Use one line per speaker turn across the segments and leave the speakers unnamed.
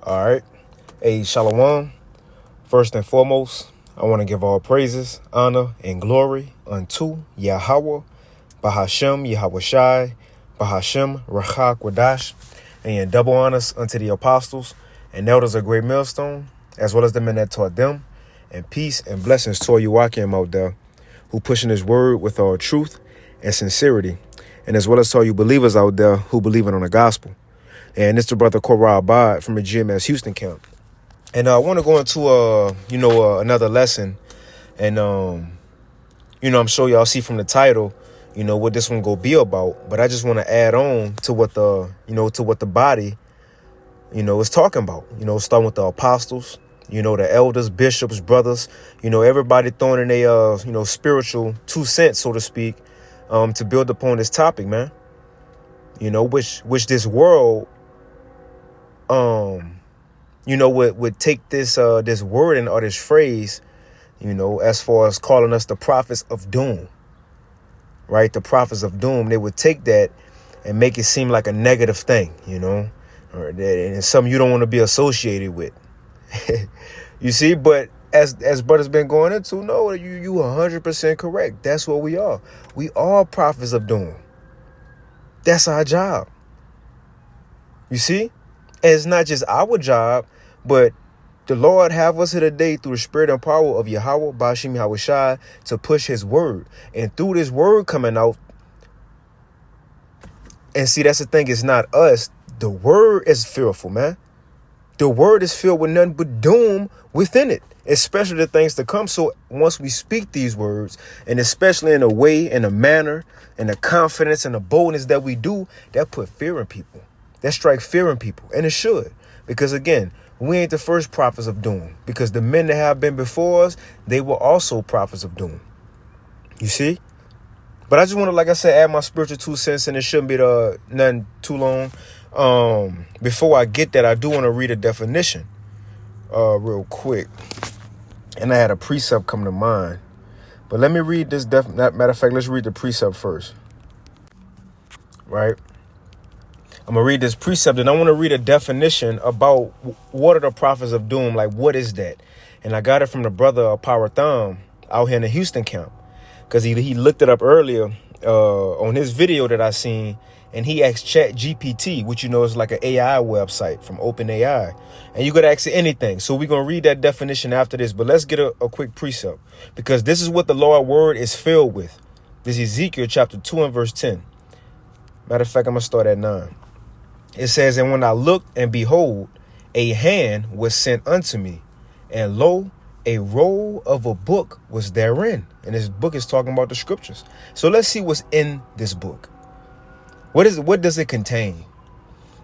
All right. Hey, Shalom. First and foremost, I want to give all praises, honor, and glory unto Yahweh, Bahashem, Yahweh Shai, Bahashem, Rachak Wadash, and double honors unto the apostles and elders of Great Millstone, as well as the men that taught them, and peace and blessings to all you Wakim out there who pushing his word with all truth and sincerity, and as well as to all you believers out there who believing on the gospel. And it's the brother Korah Abad from the GMS Houston camp. And I want to go into, another lesson. And, I'm sure y'all see from the title, what this one go be about. But I just want to add on to what the body, is talking about. Starting with the apostles, the elders, bishops, brothers, everybody throwing in a, spiritual 2 cents, so to speak, to build upon this topic, man. Which this world, would take this wording or this phrase, as far as calling us the prophets of doom, right? The prophets of doom, they would take that and make it seem like a negative thing, or that, and something you don't want to be associated with. You see, but as brother's been going into, no, you 100% correct. That's what we are. We are prophets of doom. That's our job. You see? And it's not just our job, but the Lord have us here today through the spirit and power of Yahweh, Bashim Yahweh Shai, to push his word. And through this word coming out, and see, that's the thing, it's not us. The word is fearful, man. The word is filled with nothing but doom within it, especially the things to come. So once we speak these words, and especially in a way, in a manner, and the confidence and the boldness that we do, that put fear in people. That strike fear in people. And it should. Because again, we ain't the first prophets of doom. Because the men that have been before us, they were also prophets of doom. You see? But I just want to, like I said, add my spiritual 2 cents, and it shouldn't be nothing too long. Before I get that, I do want to read a definition real quick. And I had a precept come to mind. But let me read this. Matter of fact, let's read the precept first. Right? I'm going to read this precept, and I want to read a definition about what are the prophets of doom. Like, what is that? And I got it from the brother Paratham out here in the Houston camp, because he looked it up earlier on his video that I seen, and he asked ChatGPT, which is like an AI website from OpenAI, and you could ask it anything. So we're going to read that definition after this, but let's get a quick precept, because this is what the Lord word is filled with. This is Ezekiel chapter 2 and verse 10. Matter of fact, I'm going to start at 9. It says, "And when I looked, and behold, a hand was sent unto me, and lo, a roll of a book was therein." And this book is talking about the scriptures. So let's see what's in this book. What does it contain?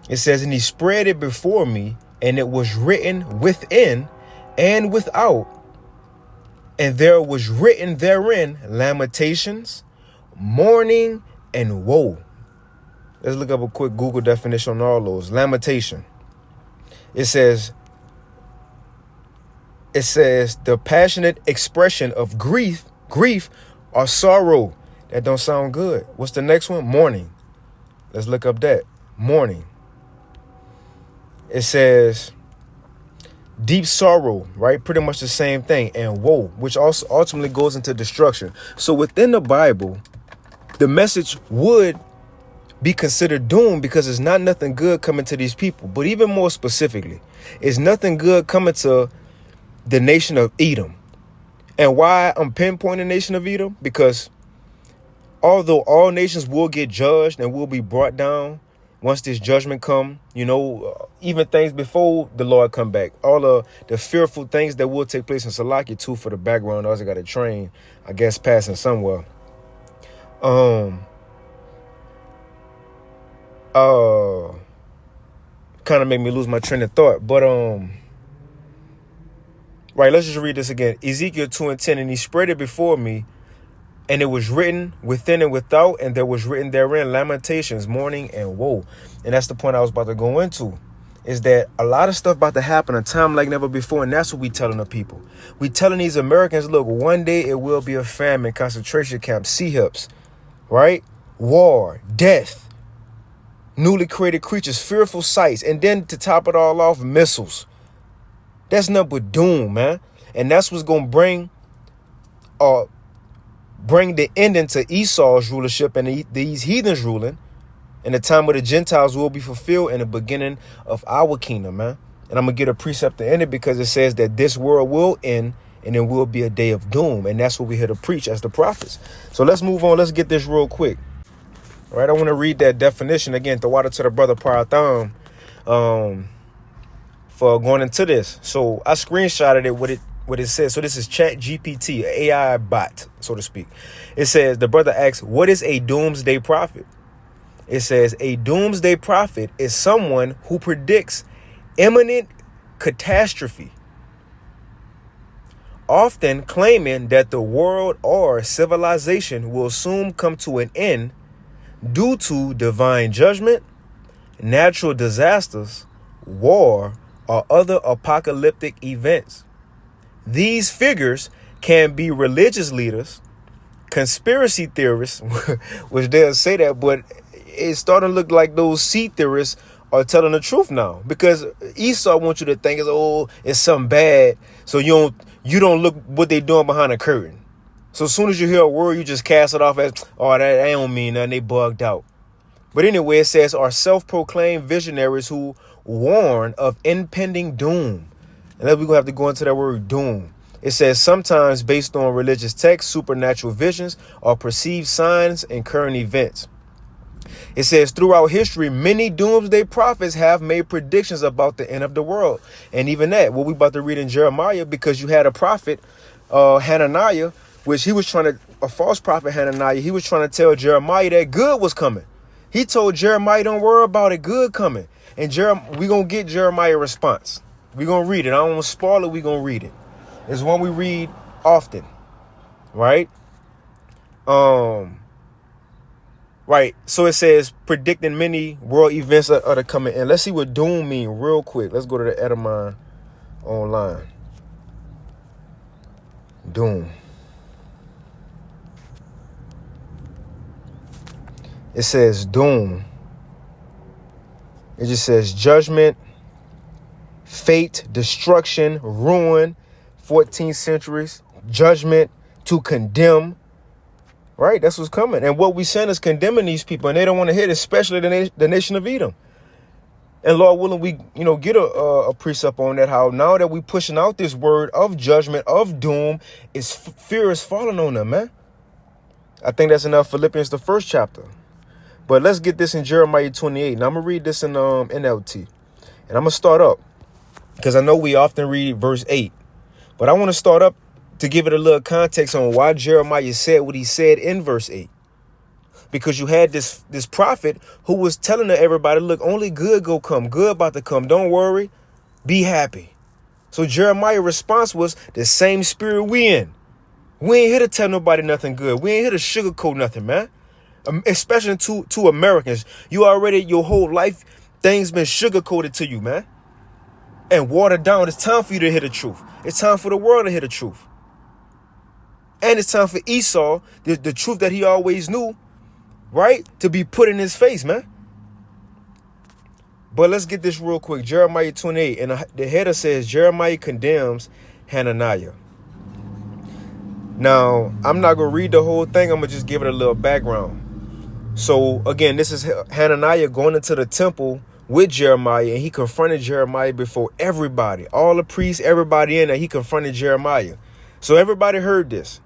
It says, "And he spread it before me, and it was written within and without. And there was written therein lamentations, mourning, and woe." Let's look up a quick Google definition on all those. Lamentation. It says the passionate expression of grief or sorrow. That don't sound good. What's the next one? Mourning. Let's look up that. Mourning. It says deep sorrow, right? Pretty much the same thing. And woe, which also ultimately goes into destruction. So within the Bible, the message would be considered doom, because there's not nothing good coming to these people. But even more specifically, it's nothing good coming to the nation of Edom. And why I'm pinpointing the nation of Edom? Because although all nations will get judged and will be brought down once this judgment come, even things before the Lord come back, all of the fearful things that will take place in Salakia too, for the background, I got a train, I guess, passing somewhere. Kind of make me lose my train of thought, but right, let's just read this again. Ezekiel 2 and 10, "And he spread it before me, and it was written within and without, and there was written therein lamentations, mourning, and woe." And that's the point I was about to go into, is that a lot of stuff about to happen a time like never before, and that's what we telling the people. We telling these Americans, look, one day it will be a famine, concentration camp, CHIPs, right? War, death. newly created creatures, fearful sights, and then to top it all off, missiles. That's nothing but doom, man. And that's what's going to bring the ending to Esau's rulership and these heathens ruling. And the time of the Gentiles will be fulfilled in the beginning of our kingdom, man. And I'm going to get a precept to end it because it says that this world will end and it will be a day of doom. And that's what we're here to preach as the prophets. So let's move on. Let's get this real quick. All right, I want to read that definition again. The water to the brother Paratham for going into this. So I screenshotted it what it says. So this is ChatGPT, an AI bot, so to speak. It says, the brother asks, what is a doomsday prophet? It says a doomsday prophet is someone who predicts imminent catastrophe, often claiming that the world or civilization will soon come to an end due to divine judgment, natural disasters, war, or other apocalyptic events. These figures can be religious leaders, conspiracy theorists, which they'll say that, but it's starting to look like those sea theorists are telling the truth now, because Esau wants you to think it's something bad, so you don't look what they're doing behind the curtain. So as soon as you hear a word, you just cast it off as, oh, that don't mean nothing, they bugged out. But anyway, it says are self-proclaimed visionaries who warn of impending doom. And then we're going to have to go into that word doom. It says sometimes based on religious texts, supernatural visions, or perceived signs and current events. It says throughout history, many doomsday prophets have made predictions about the end of the world. And even that, what we about to read in Jeremiah, because you had a prophet, Hananiah, which he was a false prophet Hananiah, he was trying to tell Jeremiah that good was coming. He told Jeremiah, don't worry about it, good coming. And we're going to get Jeremiah's response. We're going to read it. I don't want to spoil it. We're going to read it. It's one we read often, right? Right. So it says predicting many world events that are coming in. Let's see what doom mean real quick. Let's go to the Edamon online. Doom. It says doom. It just says judgment, fate, destruction, ruin, 14th centuries, judgment, to condemn. Right? That's what's coming. And what we send is condemning these people, and they don't want to hear it, especially the nation of Edom. And Lord willing, we get a precept on that, how now that we pushing out this word of judgment, of doom, fear is falling on them, man. I think that's enough. Philippians, the 1st chapter. But let's get this in Jeremiah 28. Now I'm going to read this in NLT. And I'm going to start up because I know we often read verse 8. But I want to start up to give it a little context on why Jeremiah said what he said in verse 8. Because you had this prophet who was telling to everybody, look, only good go come. Good about to come. Don't worry. Be happy. So Jeremiah's response was the same spirit we in. We ain't here to tell nobody nothing good. We ain't here to sugarcoat nothing, man. Especially to Americans. Your whole life, things been sugarcoated to you, man. And watered down. It's time for you to hear the truth. It's time for the world to hear the truth. And it's time for Esau, the truth that he always knew, right, to be put in his face, man. But let's get this real quick. Jeremiah 28. And the header says, Jeremiah condemns Hananiah. Now, I'm not going to read the whole thing. I'm going to just give it a little background. So, again, this is Hananiah going into the temple with Jeremiah. And he confronted Jeremiah before everybody. All the priests, everybody in there. He confronted Jeremiah. So everybody heard this.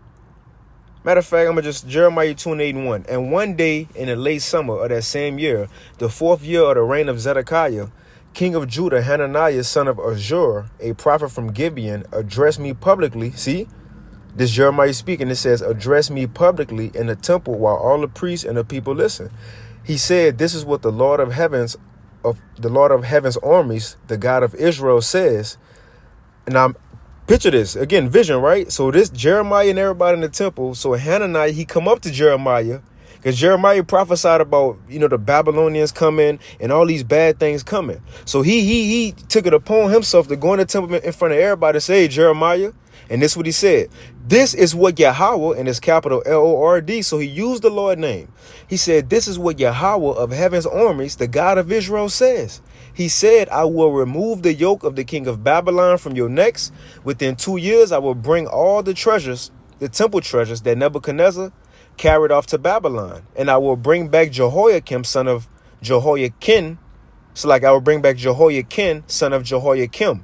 Matter of fact, I'm going to just Jeremiah 28:1. And one day in the late summer of that same year, the 4th year of the reign of Zedekiah, king of Judah, Hananiah, son of Azur, a prophet from Gibeon, addressed me publicly. See, this Jeremiah speaking, it says, address me publicly in the temple while all the priests and the people listen. He said, this is what the Lord of heaven's armies, the God of Israel says. And I'm picture this again, vision, right? So this Jeremiah and everybody in the temple. So Hananiah, he come up to Jeremiah because Jeremiah prophesied about, the Babylonians coming and all these bad things coming. So he took it upon himself to go in the temple in front of everybody to say, hey, Jeremiah. And this is what he said. This is what Yahweh, and it's capital Lord. So he used the Lord name. He said, this is what Yahweh of heaven's armies, the God of Israel, says. He said, I will remove the yoke of the king of Babylon from your necks. Within 2 years, I will bring all the treasures, the temple treasures that Nebuchadnezzar carried off to Babylon. And I will bring back Jehoiakim, son of Jehoiakim. So like I will bring back Jehoiakim, son of Jehoiakim,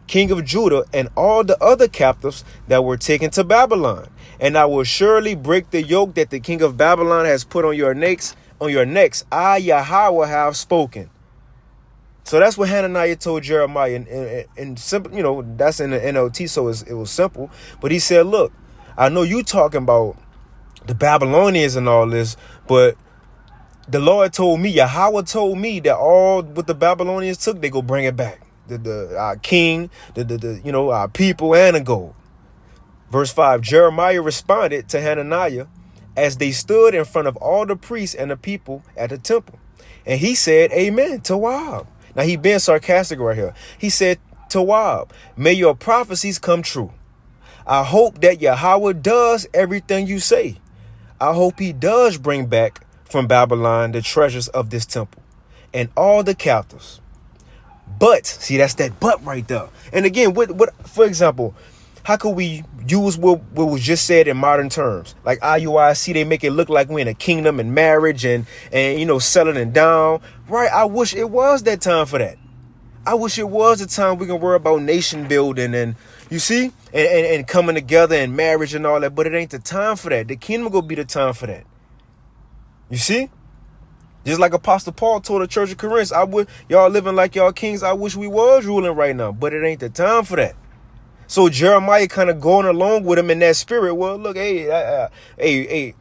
king of Judah, and all the other captives that were taken to Babylon. And I will surely break the yoke that the king of Babylon has put on your necks. I, Yahweh, have spoken. So that's what Hananiah told Jeremiah. And simple, you know, that's in the NLT, so it was simple. But he said, look, I know you talking about the Babylonians and all this, but the Lord told me, Yahweh told me that all what the Babylonians took, they go bring it back. Our king, our people, and the gold. Verse 5, Jeremiah responded to Hananiah as they stood in front of all the priests and the people at the temple. And he said, amen, Tawab. Now he being sarcastic right here. He said, Tawab, may your prophecies come true. I hope that Yahweh does everything you say. I hope he does bring back from Babylon the treasures of this temple and all the captives. But, see, that's that but right there. And again, what for example, how could we use what was just said in modern terms? Like IUIC, they make it look like we're in a kingdom and marriage and settling down. Right, I wish it was that time for that. I wish it was the time we can worry about nation building and, you see, and coming together and marriage and all that. But it ain't the time for that. The kingdom gonna be the time for that. You see? Just like Apostle Paul told the church of Corinth, y'all living like y'all kings. I wish we was ruling right now, but it ain't the time for that. So Jeremiah kind of going along with him in that spirit. Well, look, he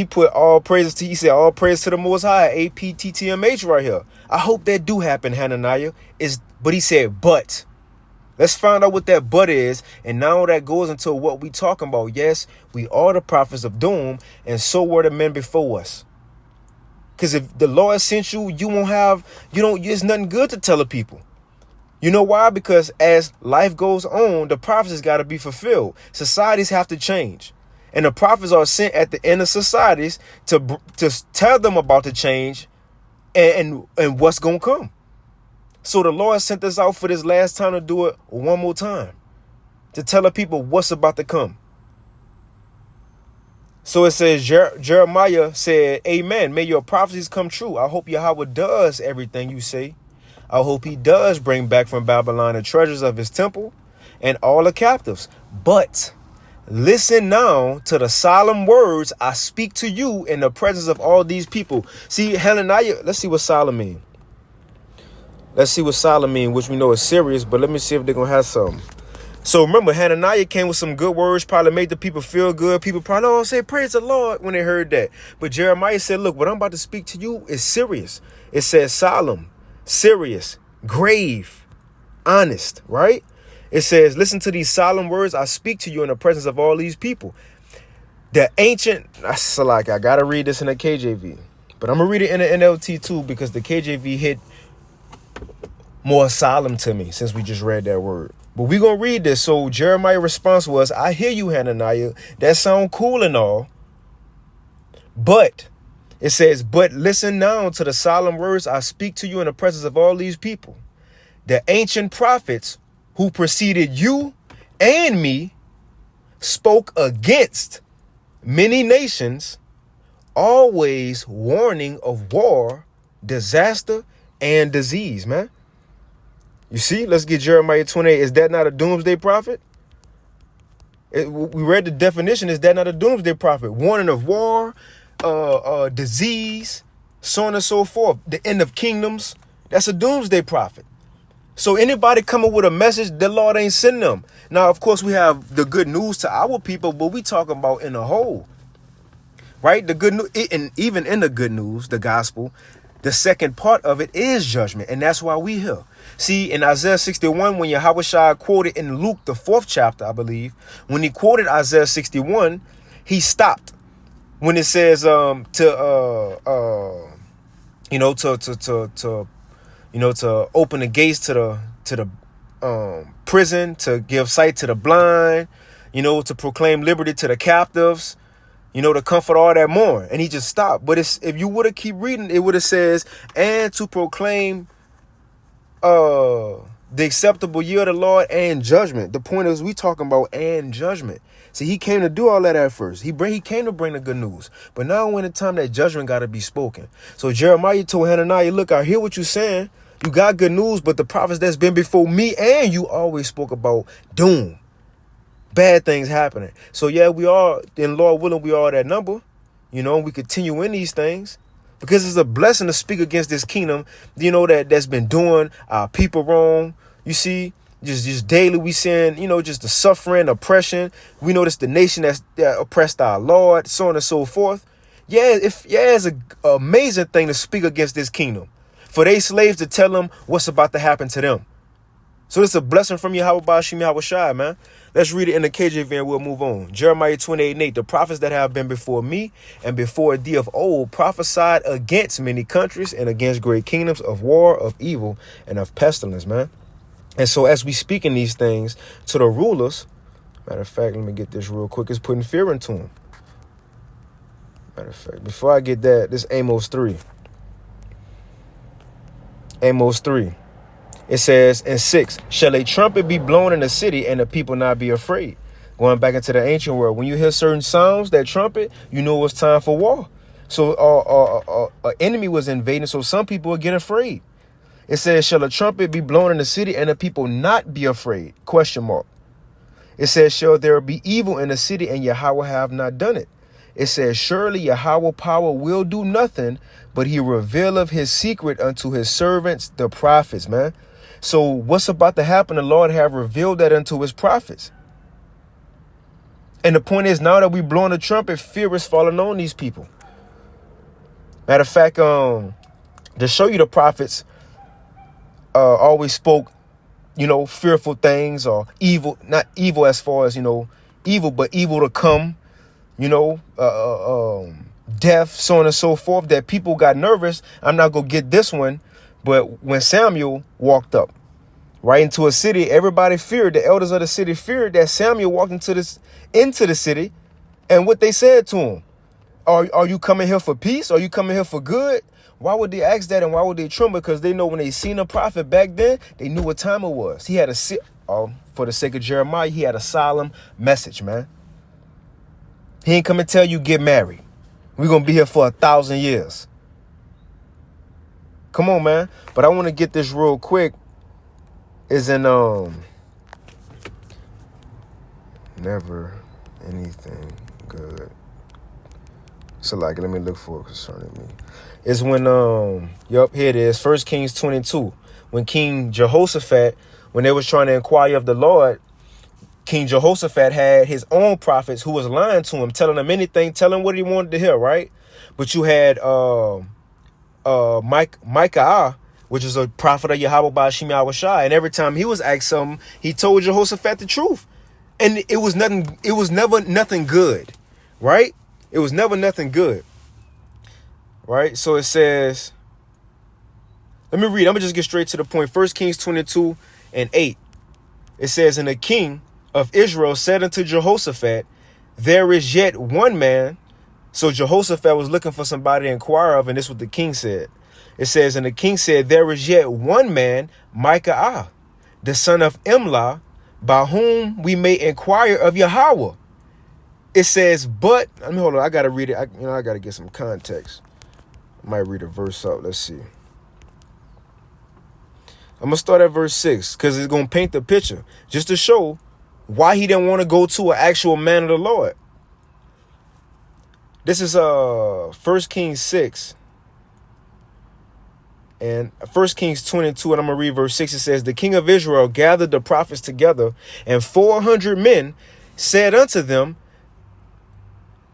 put all praises to, he said, all praise to the Most High, APTTMH right here. I hope that do happen, Hananiah. But he said, but. Let's find out what that but is. And now that goes into what we talking about. Yes, we are the prophets of doom, and so were the men before us. Because if the Lord sent you, there's nothing good to tell the people. You know why? Because as life goes on, the prophecies got to be fulfilled. Societies have to change. And the prophets are sent at the end of societies to tell them about the change and what's going to come. So the Lord sent us out for this last time to do it one more time, to tell the people what's about to come. So it says, Jeremiah said, amen, may your prophecies come true. I hope Yahweh does everything you say. I hope he does bring back from Babylon the treasures of his temple and all the captives. But listen now to the solemn words I speak to you in the presence of all these people. See, Hananiah, let's see what solemn mean. Let's see what solemn mean, which we know is serious, but let me see if they're going to have something. So remember, Hananiah came with some good words, probably made the people feel good. People probably say, praise the Lord when they heard that. But Jeremiah said, look, what I'm about to speak to you is serious. It says solemn, serious, grave, honest, right? It says, listen to these solemn words I speak to you in the presence of all these people. The ancient, I got to read this in the KJV, but I'm going to read it in the NLT too, because the KJV hit more solemn to me since we just read that word. But we're going to read this. So Jeremiah's response was, I hear you, Hananiah. That sound cool and all. But it says, but listen now to the solemn words I speak to you in the presence of all these people. The ancient prophets who preceded you and me spoke against many nations, always warning of war, disaster, and disease, man. You see, let's get Jeremiah 28. Is that not a doomsday prophet? We read the definition. Is that not a doomsday prophet? Warning of war, disease, so on and so forth. The end of kingdoms. That's a doomsday prophet. So anybody coming with a message, the Lord ain't sending them. Now, of course, we have the good news to our people, but we talking about in a whole. Right? The good news, and even in the good news, the gospel, the second part of it is judgment. And that's why we here. See, in Isaiah 61, when Yahushua quoted in Luke, the 4th chapter, I believe, when he quoted Isaiah 61, he stopped when it says to open the gates to the prison, to give sight to the blind, to proclaim liberty to the captives, to comfort all that mourn. And he just stopped. But if you would have keep reading, it would have says, and to proclaim the acceptable year of the Lord and judgment. The point is we talking about and judgment. See, he came to do all that at first. He came to bring the good news. But now when the time that judgment got to be spoken. So Jeremiah told Hananiah, look, I hear what you're saying. You got good news, but the prophets that's been before me and you always spoke about doom. Bad things happening. So yeah, we are, in Lord willing, we are that number. We continue in these things. Because it's a blessing to speak against this kingdom, that's been doing our people wrong. You see, just daily we seeing, just the suffering, oppression. We notice the nation that oppressed our Lord, so on and so forth. It's an amazing thing to speak against this kingdom. For they slaves to tell them what's about to happen to them. So it's a blessing from Yahweh Bashim Yahweh Shai, man. Let's read it in the KJV and we'll move on. Jeremiah 28:8. The prophets that have been before me and before thee of old prophesied against many countries and against great kingdoms of war, of evil, and of pestilence, man. And so as we speak in these things to the rulers, matter of fact, let me get this real quick. It's putting fear into them. Matter of fact, before I get that, this Amos 3. Amos 3. It says in 6, shall a trumpet be blown in the city and the people not be afraid? Going back into the ancient world, when you hear certain sounds, that trumpet, you know it's time for war. So an enemy was invading, so some people would get afraid. It says, shall a trumpet be blown in the city and the people not be afraid? Question mark. It says, shall there be evil in the city and Yahweh have not done it? It says, surely Yahweh power will do nothing, but he revealeth his secret unto his servants, the prophets, man. So what's about to happen? The Lord have revealed that unto his prophets. And the point is, now that we blowing the trumpet, fear is falling on these people. Matter of fact, to show you the prophets always spoke, fearful things or evil, not evil as far as, evil, but evil to come, death, so on and so forth, that people got nervous. I'm not going to get this one. But when Samuel walked up right into a city, everybody feared. The elders of the city feared that Samuel walked into the city. And what they said to him, are you coming here for peace? Are you coming here for good? Why would they ask that? And why would they tremble? Because they know when they seen a prophet back then, they knew what time it was. He had for the sake of Jeremiah, he had a solemn message, man. He ain't come and tell you get married. We're going to be here for 1,000 years. Come on, man. But I want to get this real quick. Is in never anything good. So let me look for it concerning me. It's when here it is. 1 Kings 22. When King Jehoshaphat, when they was trying to inquire of the Lord, King Jehoshaphat had his own prophets who was lying to him, telling him anything, telling him what he wanted to hear, right? But you had Micaiah, which is a prophet of Yahweh Bashim Yahweh Shai, and every time he was asked something, he told Jehoshaphat the truth. And it was never nothing good, right? It was never nothing good. Right? So it says, let me read. I'm gonna just get straight to the point. 1 Kings 22:8. It says, and the king of Israel said unto Jehoshaphat, there is yet one man. So Jehoshaphat was looking for somebody to inquire of, and this is what the king said. It says, and the king said, there is yet one man, Micaiah, the son of Imlah, by whom we may inquire of Yahweh. It says, but, hold on, I got to read it. I got to get some context. I might read a verse out. Let's see. I'm going to start at verse 6 because it's going to paint the picture just to show why he didn't want to go to an actual man of the Lord. This is 1 Kings 6 and 1 Kings 22, and I'm going to read verse 6. It says, the king of Israel gathered the prophets together, and 400 men said unto them,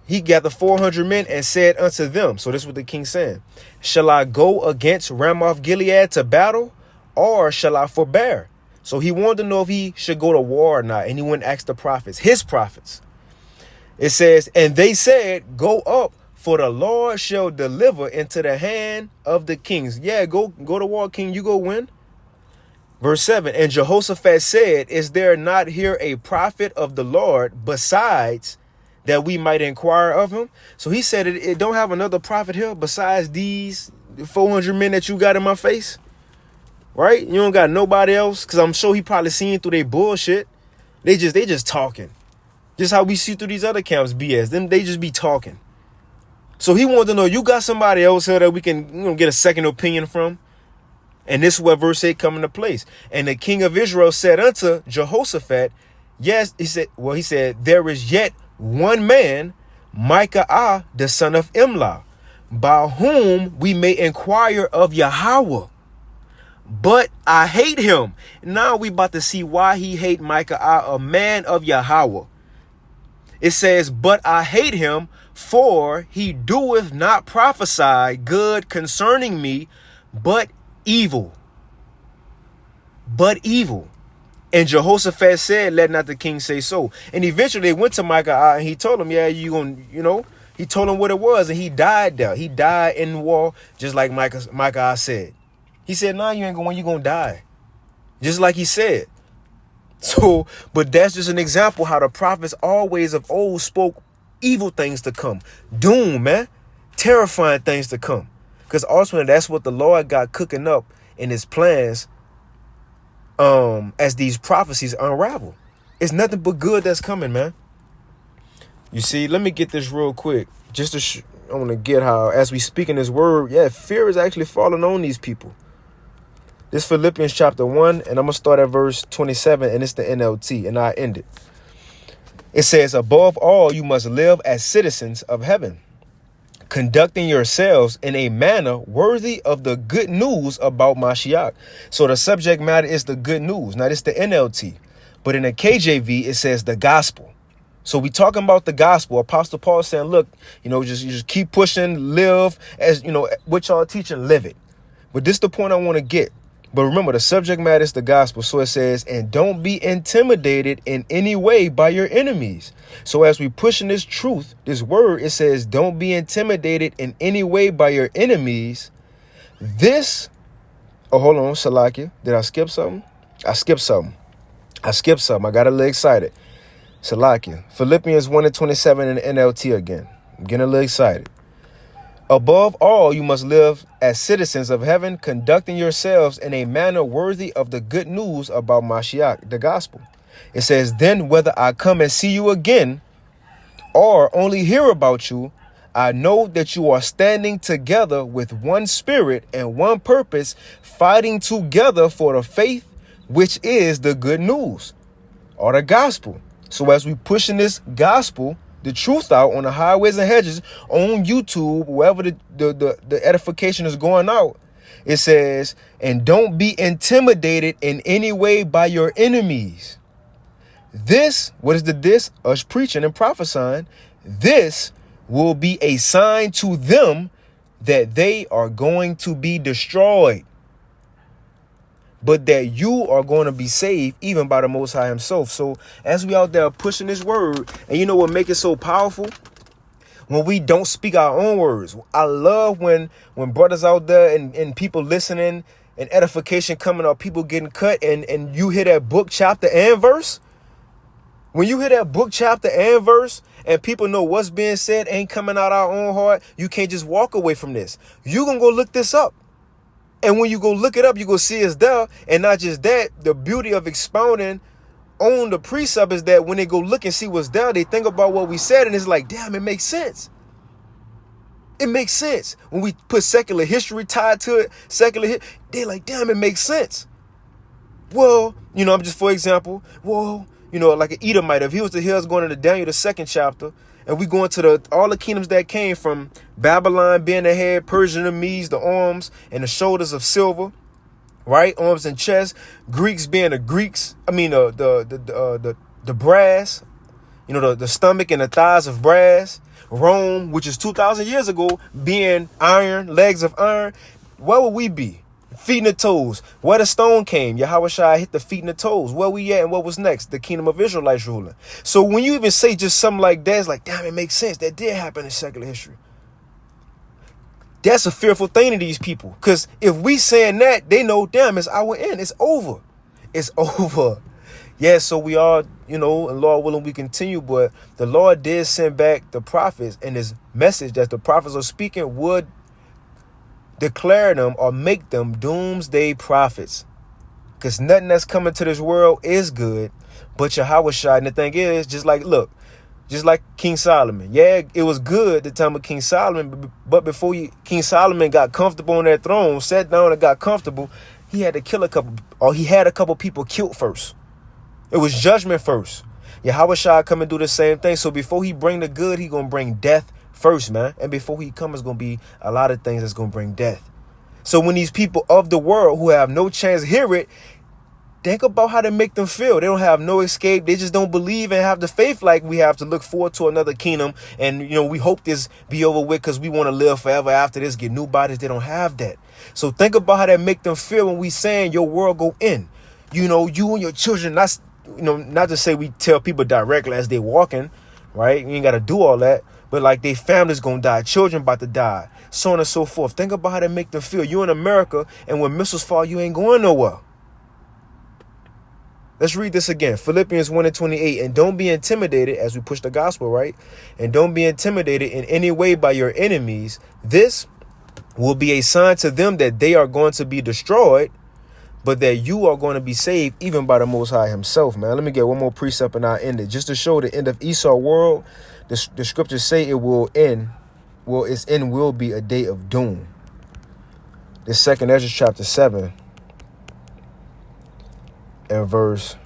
he gathered 400 men and said unto them, so this is what the king said, shall I go against Ramoth Gilead to battle, or shall I forbear? So he wanted to know if he should go to war or not, and he went and asked the prophets, his prophets. It says, and they said, go up, for the Lord shall deliver into the hand of the kings. Yeah, go to war, king, you go win. Verse 7, and Jehoshaphat said, is there not here a prophet of the Lord besides that we might inquire of him? So he said, it don't have another prophet here besides these 400 men that you got in my face, right? You don't got nobody else, because I'm sure he probably seen through their bullshit. They just talking. Just how we see through these other camps BS. Them, they just be talking. So he wanted to know, you got somebody else here that we can get a second opinion from? And this is where verse 8 come into place. And the king of Israel said unto Jehoshaphat, yes, he said, there is yet one man, Micaiah, the son of Imlah, by whom we may inquire of Yahweh. But I hate him. Now we about to see why he hate Micaiah, a man of Yahweh. It says, but I hate him, for he doeth not prophesy good concerning me, but evil. And Jehoshaphat said, let not the king say so. And eventually they went to Micaiah and he told him, yeah, he told him what it was, and he died there. He died in war, just like Micaiah said. He said, nah, you ain't going, you gonna die. Just like he said. So, but that's just an example how the prophets always of old spoke evil things to come. Doom, man. Terrifying things to come. Because ultimately that's what the Lord got cooking up in his plans as these prophecies unravel. It's nothing but good that's coming, man. You see, let me get this real quick. Just to I want to get how, as we speak in this word, fear is actually falling on these people. This Philippians chapter 1, and I'm going to start at verse 27, and it's the NLT, and I end it. It says, above all, you must live as citizens of heaven, conducting yourselves in a manner worthy of the good news about Mashiach. So the subject matter is the good news. Now, this is the NLT, but in the KJV, it says the gospel. So we talking about the gospel. Apostle Paul saying, look, just keep pushing, live as, what y'all teaching, live it. But this is the point I want to get. But remember, the subject matter is the gospel. So it says, and don't be intimidated in any way by your enemies. So as we pushing this truth, this word, it says, don't be intimidated in any way by your enemies. Hold on, Salakia. Did I skip something? I skipped something. I got a little excited. Salakia. Philippians 1:27 in the NLT again. I'm getting a little excited. Above all, you must live as citizens of heaven, conducting yourselves in a manner worthy of the good news about Mashiach, the gospel. It says, then whether I come and see you again or only hear about you, I know that you are standing together with one spirit and one purpose, fighting together for the faith, which is the good news or the gospel. So as we pushing this gospel, the truth out on the highways and hedges, on YouTube, wherever the edification is going out, it says, and don't be intimidated in any way by your enemies. What is this? Us preaching and prophesying. This will be a sign to them that they are going to be destroyed, but that you are going to be saved even by the Most High himself. So as we out there pushing this word, and you know what make it so powerful? When we don't speak our own words. I love when brothers out there and people listening and edification coming up, people getting cut, and you hear that book, chapter, and verse. When you hear that book, chapter, and verse, and people know what's being said ain't coming out our own heart, you can't just walk away from this. You gonna go look this up. And when you go look it up, you go see it's there. And not just that, the beauty of expounding on the precept is that when they go look and see what's there, they think about what we said, and it's like, damn, it makes sense. It makes sense. When we put secular history tied to it, they're like, damn, it makes sense. Well, I'm just, for example, like an Edomite, if he was the hills going into Daniel, the 2nd chapter, and we go into all the kingdoms that came from Babylon being the head, Persian, the Medes, the arms and the shoulders of silver, right? Arms and chest. Greeks being the Greeks. I mean, the brass, the stomach and the thighs of brass. Rome, which is 2,000 years ago, being iron, legs of iron. Where would we be? Feet and the toes. Where the stone came, Yahweh Shai hit the feet and the toes. Where we at and what was next? The kingdom of Israelites ruling. So when you even say just something like that, it's like, damn, it makes sense. That did happen in secular history. That's a fearful thing to these people. Because if we saying that, they know, damn, it's our end. It's over. It's over. Yeah, so we all, and Lord willing, we continue. But the Lord did send back the prophets, and his message that the prophets are speaking would declare them or make them doomsday prophets. Because nothing that's coming to this world is good but Yahweh Shai. And the thing is, just like King Solomon. Yeah, it was good the time of King Solomon, but before King Solomon got comfortable on that throne, sat down and got comfortable, he had to kill a couple people killed first. It was judgment first. Yahweh Shai come and do the same thing. So before he bring the good, he gonna bring death first, man. And before he comes, it's gonna be a lot of things that's gonna bring death. So when these people of the world who have no chance to hear it, think about how to make them feel. They don't have no escape. They just don't believe and have the faith like we have to look forward to another kingdom. And, we hope this be over with because we want to live forever after this, get new bodies. They don't have that. So think about how that make them feel when we saying your world go in. You and your children, not to say we tell people directly as they walking, right? You ain't got to do all that. But like their families going to die, children about to die, so on and so forth. Think about how that make them feel. You in America, and when missiles fall, you ain't going nowhere. Let's read this again. Philippians 1:28. And don't be intimidated as we push the gospel, right? And don't be intimidated in any way by your enemies. This will be a sign to them that they are going to be destroyed, but that you are going to be saved even by the Most High himself, man. Let me get one more precept and I'll end it. Just to show the end of Esau world, the scriptures say it will end. Well, its end will be a day of doom. The 2nd Ezra chapter 7 and verse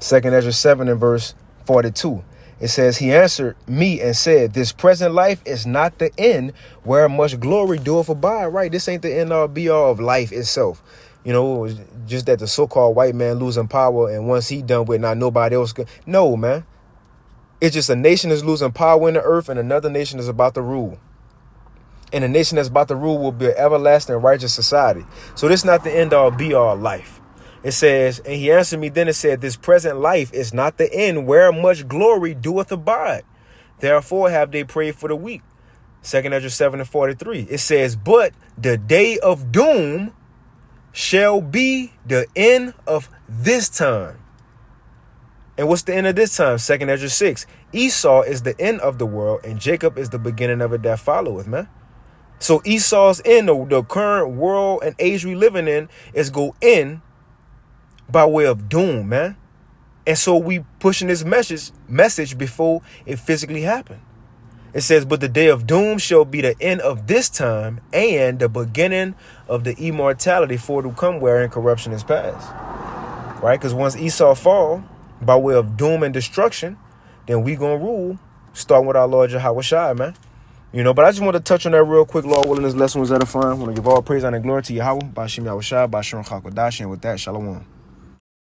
2nd Ezra 7 and verse 42. It says, he answered me and said, this present life is not the end where much glory doeth abide. Right? This ain't the end all be all of life itself. Just that the so-called white man losing power, and once he done with, not nobody else could. No, man. It's just a nation is losing power in the earth and another nation is about to rule. And the nation that's about to rule will be an everlasting righteous society. So this is not the end all be all life. It says, and he answered me then and said, this present life is not the end where much glory doeth abide. Therefore have they prayed for the weak. 2nd Ezra 7 and 43. It says, but the day of doom shall be the end of this time. And what's the end of this time? 2nd Ezra 6. Esau is the end of the world, and Jacob is the beginning of it that followeth, man. So Esau's end, the current world and age we living in, is go in by way of doom, man. And so we pushing this message before it physically happened. It says, but the day of doom shall be the end of this time and the beginning of the immortality for it to come wherein corruption is past. Right? Because once Esau fall by way of doom and destruction, then we gonna rule, starting with our Lord Yahweh Shai, man. But I just want to touch on that real quick. Lord willing, this lesson was edifying. I want to give all praise and glory to Yahweh, Bashim Yahweh Shai, Bashim Chakodash, and with that, Shalom.